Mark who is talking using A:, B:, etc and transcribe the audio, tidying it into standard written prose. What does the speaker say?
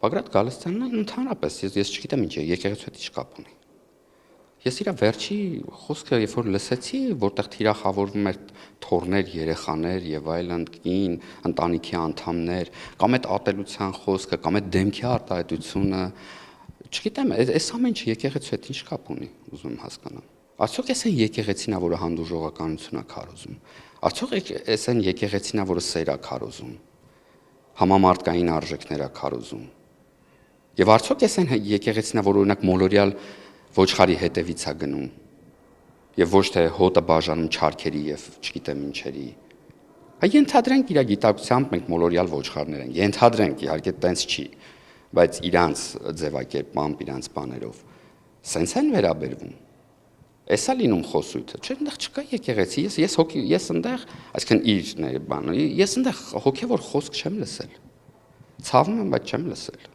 A: Բագրատ Գալստյանն ընդհանրապես ես չգիտեմ ինչ է, եկեղեցու հետ ինչ կապ ունի։ Ես իր վերջի խոսքը երբ որ լսեցի, որտեղ թիրախավորվում էր թորներ, երեխաներ եւ այլն, կին, ընտանիքի անդամներ, կամ այդ ատելության խոսքը, կամ այդ դեմքի արտահայտությունը, չգիտեմ, այս ամեն ինչը եկեղեցու հետ ինչ կապ ունի, ուզում եմ հասկանամ։ Արդյոք էս այն եկեղեցին է, որը հանդուրժողականություն է քարոզում։ Արդյոք էս այն եկեղեցին է, որը սեր է քարոզում։ Համամարտկային արժեքներ է քարոզում։ Եվ արդյոք էս այն եկեղեցին է, որ օրինակ մոլորյալ ոչխարի հետևից է գնում եւ ոչ թե հոտը բաժանում չարքերի եւ չգիտեմ ինչերի։ Ենթադրենք իր գիտակցությամբ մենք մոլորյալ ոչխարներ ենք։ Ենթադրենք, իհարկե տենց չի, բայց իրանց ձևակերպմամբ, իրանց բաներով սենց են վերաբերվում։ Էսա լինում խոսույթը, չէ՞, այնտեղ չկա եկեղեցի, ես այնտեղ, այսինքն իր բանը, ես այնտեղ հոգևոր խոսք չեմ լսել։ Ցավում եմ, բայց չեմ լսել։